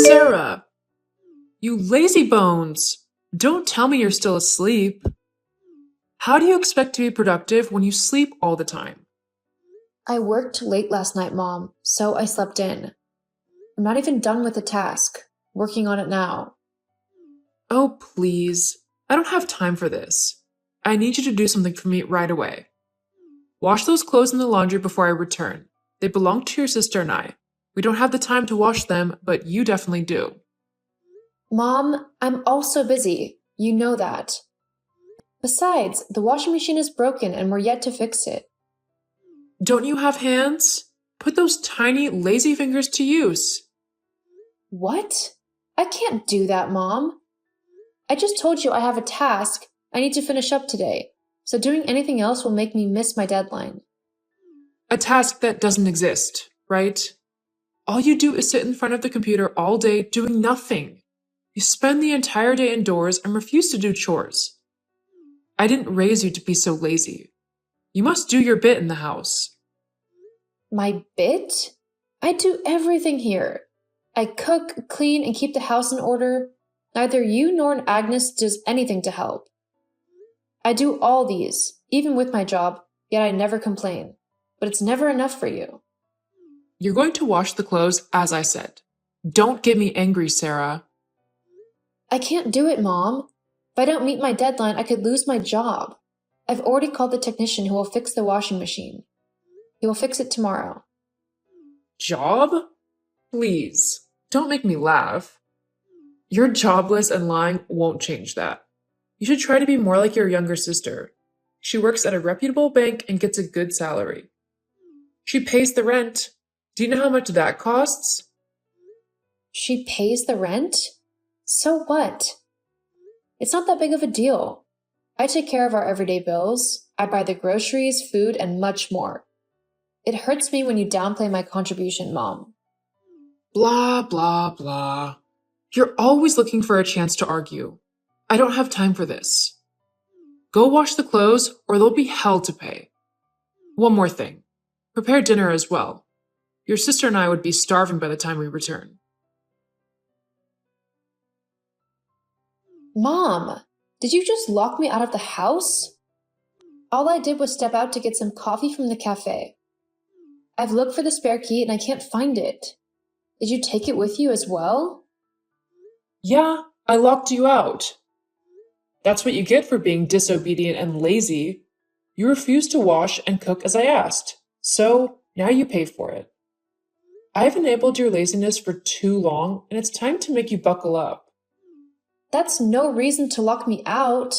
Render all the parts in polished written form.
Sarah, you lazy bones! Don't tell me you're still asleep. How do you expect to be productive when you sleep all the time? I worked late last night, Mom, so I slept in. I'm not even done with the task. Working on it now. Oh, please. I don't have time for this. I need you to do something for me right away. Wash those clothes in the laundry before I return. They belong to your sister and I. We don't have the time to wash them, but you definitely do. Mom, I'm also busy. You know that. Besides, the washing machine is broken and we're yet to fix it. Don't you have hands? Put those tiny, lazy fingers to use. What? I can't do that, Mom. I just told you I have a task I need to finish up today, so doing anything else will make me miss my deadline. A task that doesn't exist, right? All you do is sit in front of the computer all day doing nothing. You spend the entire day indoors and refuse to do chores. I didn't raise you to be so lazy. You must do your bit in the house. My bit? I do everything here. I cook, clean, and keep the house in order. Neither you nor Agnes does anything to help. I do all these, even with my job, yet I never complain. But it's never enough for you. You're going to wash the clothes, as I said. Don't get me angry, Sarah. I can't do it, Mom. If I don't meet my deadline, I could lose my job. I've already called the technician who will fix the washing machine. He will fix it tomorrow. Job? Please, don't make me laugh. You're jobless and lying won't change that. You should try to be more like your younger sister. She works at a reputable bank and gets a good salary. She pays the rent. Do you know how much that costs? She pays the rent? So what? It's not that big of a deal. I take care of our everyday bills. I buy the groceries, food, and much more. It hurts me when you downplay my contribution, Mom. Blah, blah, blah. You're always looking for a chance to argue. I don't have time for this. Go wash the clothes or there'll be hell to pay. One more thing. Prepare dinner as well. Your sister and I would be starving by the time we return. Mom, did you just lock me out of the house? All I did was step out to get some coffee from the cafe. I've looked for the spare key and I can't find it. Did you take it with you as well? Yeah, I locked you out. That's what you get for being disobedient and lazy. You refused to wash and cook as I asked, so now you pay for it. I've enabled your laziness for too long, and it's time to make you buckle up. That's no reason to lock me out.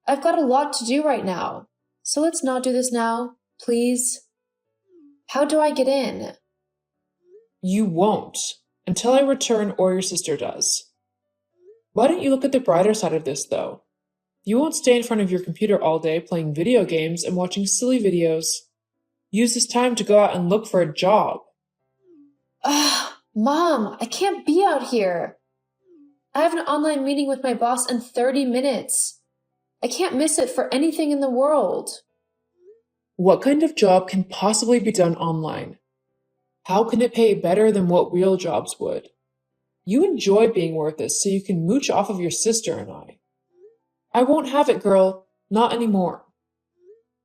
I've got a lot to do right now. So let's not do this now, please. How do I get in? You won't, until I return or your sister does. Why don't you look at the brighter side of this, though? You won't stay in front of your computer all day playing video games and watching silly videos. Use this time to go out and look for a job. Ugh, Mom, I can't be out here. I have an online meeting with my boss in 30 minutes. I can't miss it for anything in the world. What kind of job can possibly be done online? How can it pay better than what real jobs would? You enjoy being worthless so you can mooch off of your sister and I. I won't have it, girl. Not anymore.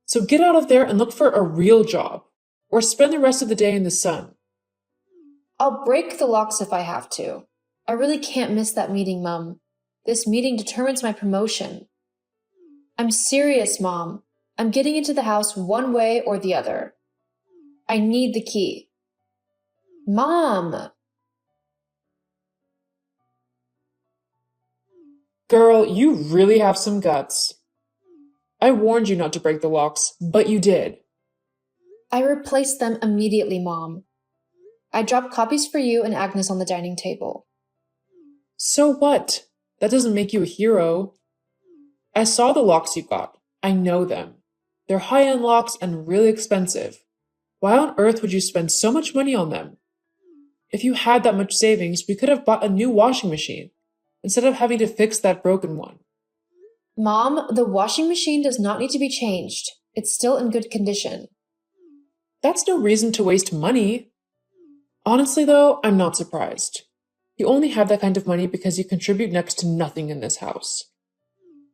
So get out of there and look for a real job, or spend the rest of the day in the sun. I'll break the locks if I have to. I really can't miss that meeting, Mom. This meeting determines my promotion. I'm serious, Mom. I'm getting into the house one way or the other. I need the key. Mom! Girl, you really have some guts. I warned you not to break the locks, but you did. I replaced them immediately, Mom. I dropped copies for you and Agnes on the dining table. So what? That doesn't make you a hero. I saw the locks you got. I know them. They're high-end locks and really expensive. Why on earth would you spend so much money on them? If you had that much savings, we could have bought a new washing machine instead of having to fix that broken one. Mom, the washing machine does not need to be changed. It's still in good condition. That's no reason to waste money. Honestly, though, I'm not surprised. You only have that kind of money because you contribute next to nothing in this house.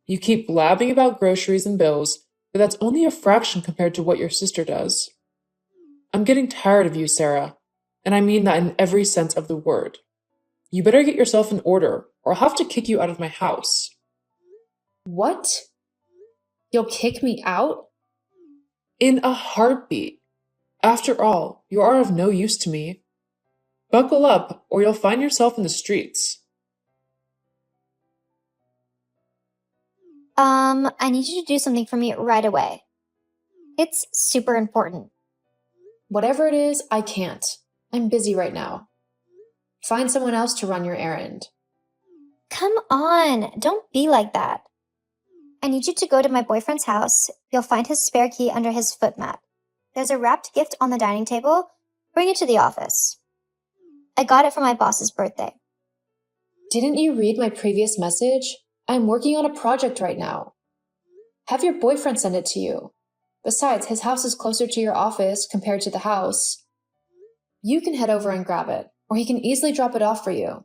You keep blabbing about groceries and bills, but that's only a fraction compared to what your sister does. I'm getting tired of you, Sarah, and I mean that in every sense of the word. You better get yourself in order, or I'll have to kick you out of my house. What? You'll kick me out? In a heartbeat. After all, you are of no use to me. Buckle up, or you'll find yourself in the streets. I need you to do something for me right away. It's super important. Whatever it is, I can't. I'm busy right now. Find someone else to run your errand. Come on, don't be like that. I need you to go to my boyfriend's house. You'll find his spare key under his foot mat. There's a wrapped gift on the dining table. Bring it to the office. I got it for my boss's birthday. Didn't you read my previous message? I'm working on a project right now. Have your boyfriend send it to you. Besides, his house is closer to your office compared to the house. You can head over and grab it, or he can easily drop it off for you.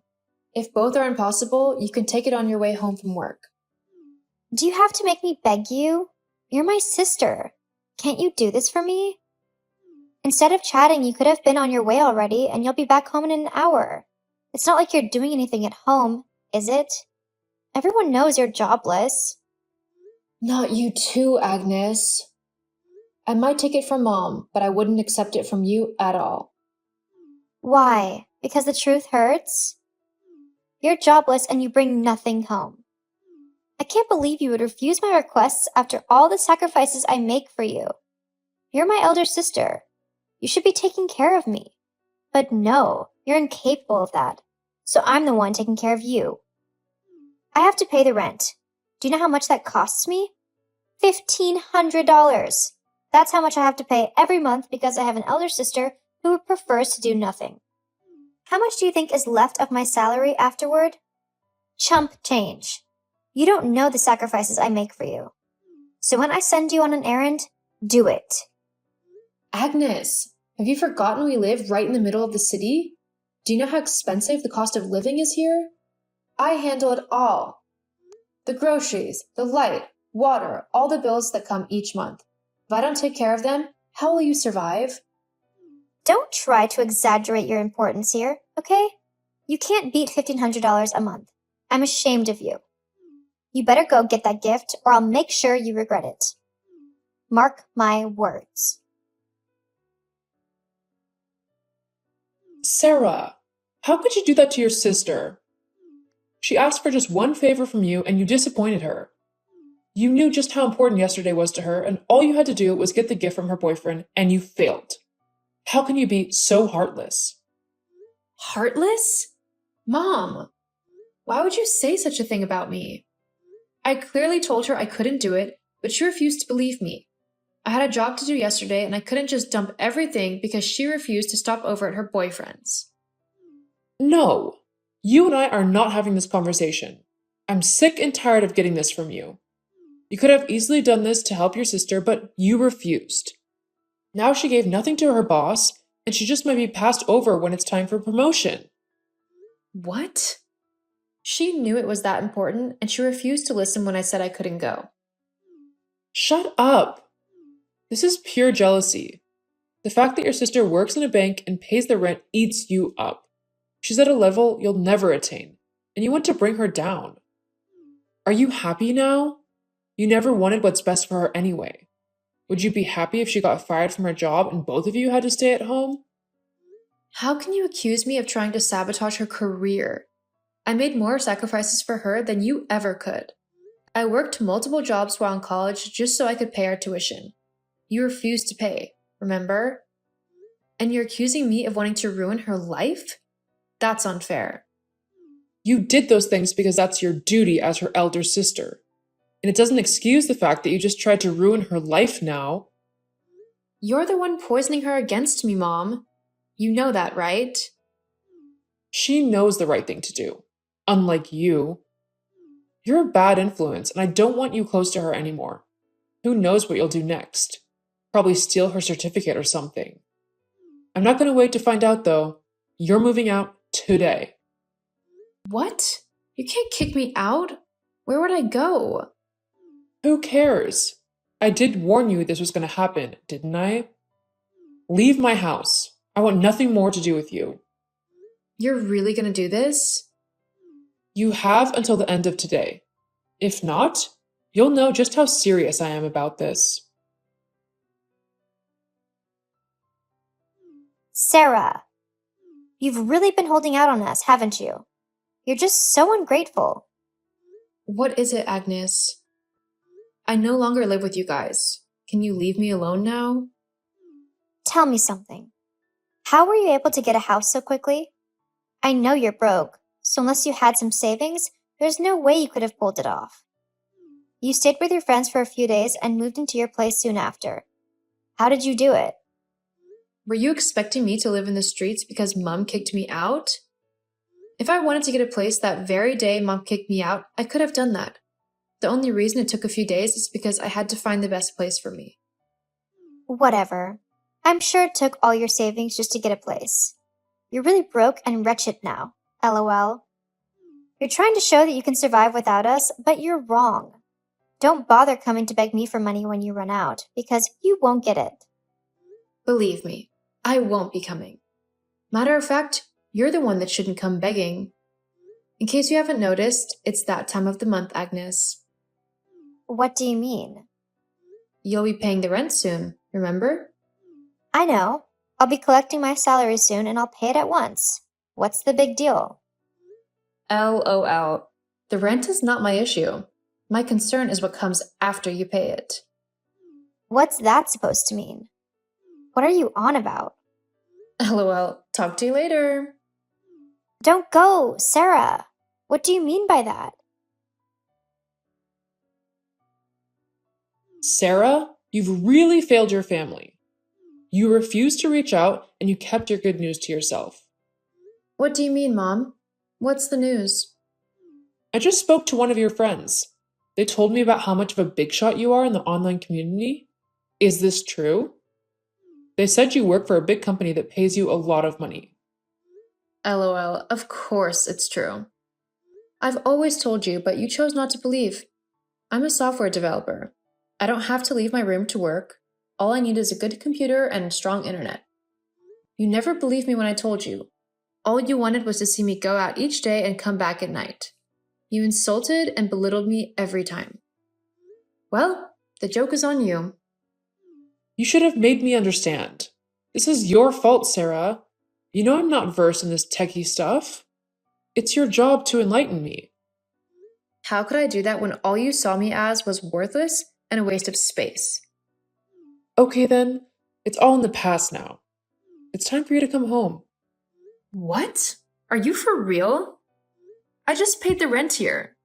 If both are impossible, you can take it on your way home from work. Do you have to make me beg you? You're my sister. Can't you do this for me? Instead of chatting, you could have been on your way already, and you'll be back home in an hour. It's not like you're doing anything at home, is it? Everyone knows you're jobless. Not you too, Agnes. I might take it from Mom, but I wouldn't accept it from you at all. Why? Because the truth hurts? You're jobless and you bring nothing home. I can't believe you would refuse my requests after all the sacrifices I make for you. You're my elder sister. You should be taking care of me. But no, you're incapable of that. So I'm the one taking care of you. I have to pay the rent. Do you know how much that costs me? $1,500. That's how much I have to pay every month because I have an elder sister who prefers to do nothing. How much do you think is left of my salary afterward? Chump change. You don't know the sacrifices I make for you. So when I send you on an errand, do it. Agnes, have you forgotten we live right in the middle of the city? Do you know how expensive the cost of living is here? I handle it all. The groceries, the light, water, all the bills that come each month. If I don't take care of them, how will you survive? Don't try to exaggerate your importance here, okay? You can't beat $1,500 a month. I'm ashamed of you. You better go get that gift or I'll make sure you regret it. Mark my words. Sarah, how could you do that to your sister? She asked for just one favor from you and you disappointed her. You knew just how important yesterday was to her, and all you had to do was get the gift from her boyfriend, and you failed. How can you be so heartless? Heartless? Mom, why would you say such a thing about me? I clearly told her I couldn't do it, but she refused to believe me. I had a job to do yesterday, and I couldn't just dump everything because she refused to stop over at her boyfriend's. No, you and I are not having this conversation. I'm sick and tired of getting this from you. You could have easily done this to help your sister, but you refused. Now she gave nothing to her boss, and she just might be passed over when it's time for promotion. What? She knew it was that important, and she refused to listen when I said I couldn't go. Shut up. This is pure jealousy. The fact that your sister works in a bank and pays the rent eats you up. She's at a level you'll never attain, and you want to bring her down. Are you happy now? You never wanted what's best for her anyway. Would you be happy if she got fired from her job and both of you had to stay at home? How can you accuse me of trying to sabotage her career? I made more sacrifices for her than you ever could. I worked multiple jobs while in college just so I could pay her tuition. You refused to pay, remember? And you're accusing me of wanting to ruin her life? That's unfair. You did those things because that's your duty as her elder sister. And it doesn't excuse the fact that you just tried to ruin her life now. You're the one poisoning her against me, Mom. You know that, right? She knows the right thing to do, unlike you. You're a bad influence, and I don't want you close to her anymore. Who knows what you'll do next? Probably steal her certificate or something. I'm not going to wait to find out, though. You're moving out today. What? You can't kick me out? Where would I go? Who cares? I did warn you this was going to happen, didn't I? Leave my house. I want nothing more to do with you. You're really gonna do this? You have until the end of today. If not, you'll know just how serious I am about this. Sarah, you've really been holding out on us, haven't you? You're just so ungrateful. What is it, Agnes? I no longer live with you guys. Can you leave me alone now? Tell me something. How were you able to get a house so quickly? I know you're broke, so unless you had some savings, there's no way you could have pulled it off. You stayed with your friends for a few days and moved into your place soon after. How did you do it? Were you expecting me to live in the streets because Mom kicked me out? If I wanted to get a place that very day Mom kicked me out, I could have done that. The only reason it took a few days is because I had to find the best place for me. Whatever. I'm sure it took all your savings just to get a place. You're really broke and wretched now. LOL. You're trying to show that you can survive without us, but you're wrong. Don't bother coming to beg me for money when you run out, because you won't get it. Believe me, I won't be coming. Matter of fact, you're the one that shouldn't come begging. In case you haven't noticed, it's that time of the month, Agnes. What do you mean? You'll be paying the rent soon, remember? I know. I'll be collecting my salary soon and I'll pay it at once. What's the big deal? LOL. The rent is not my issue. My concern is what comes after you pay it. What's that supposed to mean? What are you on about? LOL. Talk to you later. Don't go, Sarah. What do you mean by that? Sarah, you've really failed your family. You refused to reach out and you kept your good news to yourself. What do you mean, Mom? What's the news? I just spoke to one of your friends. They told me about how much of a big shot you are in the online community. Is this true? They said you work for a big company that pays you a lot of money. LOL. Of course it's true. I've always told you, but you chose not to believe. I'm a software developer. I don't have to leave my room to work. All I need is a good computer and strong internet. You never believed me when I told you. All you wanted was to see me go out each day and come back at night. You insulted and belittled me every time. Well, the joke is on you. You should have made me understand. This is your fault, Sarah. You know I'm not versed in this techie stuff. It's your job to enlighten me. How could I do that when all you saw me as was worthless and a waste of space? Okay then, it's all in the past now. It's time for you to come home. What? Are you for real? I just paid the rent here.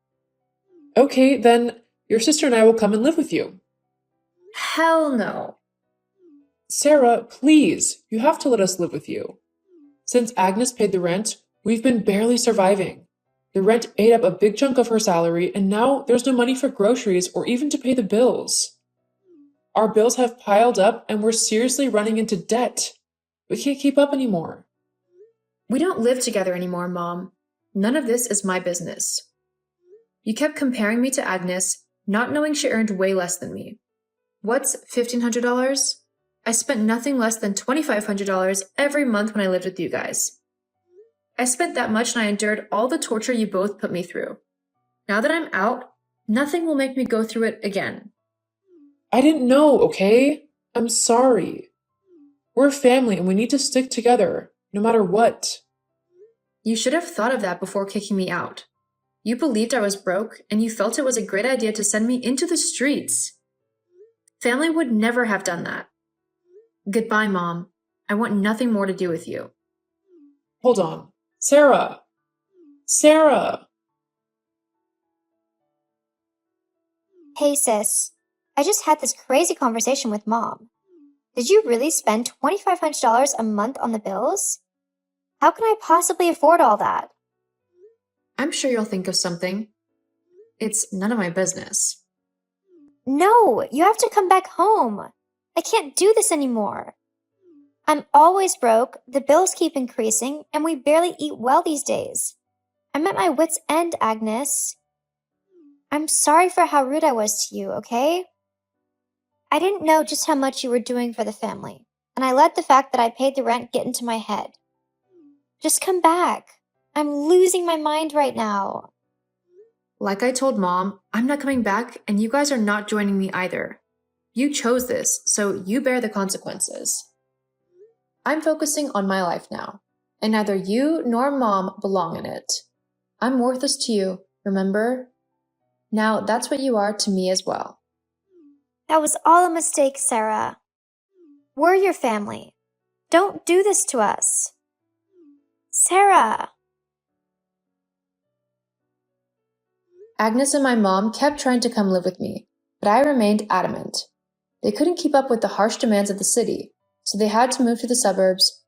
Okay, then your sister and I will come and live with you. Hell no. Sarah, please, you have to let us live with you. Since Agnes paid the rent, we've been barely surviving. The rent ate up a big chunk of her salary, and now there's no money for groceries or even to pay the bills. Our bills have piled up, and we're seriously running into debt. We can't keep up anymore. We don't live together anymore, Mom. None of this is my business. You kept comparing me to Agnes, not knowing she earned way less than me. What's $1,500? I spent nothing less than $2,500 every month when I lived with you guys. I spent that much and I endured all the torture you both put me through. Now that I'm out, nothing will make me go through it again. I didn't know, okay? I'm sorry. We're family and we need to stick together, no matter what. You should have thought of that before kicking me out. You believed I was broke, and you felt it was a great idea to send me into the streets. Family would never have done that. Goodbye, Mom. I want nothing more to do with you. Hold on. Sarah! Sarah! Hey sis, I just had this crazy conversation with Mom. Did you really spend $2,500 a month on the bills? How can I possibly afford all that? I'm sure you'll think of something. It's none of my business. No, you have to come back home. I can't do this anymore. I'm always broke, the bills keep increasing, and we barely eat well these days. I'm at my wit's end, Agnes. I'm sorry for how rude I was to you, okay? I didn't know just how much you were doing for the family, and I let the fact that I paid the rent get into my head. Just come back. I'm losing my mind right now. Like I told Mom, I'm not coming back, and you guys are not joining me either. You chose this, so you bear the consequences. I'm focusing on my life now, and neither you nor Mom belong in it. I'm worthless to you, remember? Now that's what you are to me as well. That was all a mistake, Sarah. We're your family. Don't do this to us. Sarah! Agnes and my mom kept trying to come live with me, but I remained adamant. They couldn't keep up with the harsh demands of the city, so they had to move to the suburbs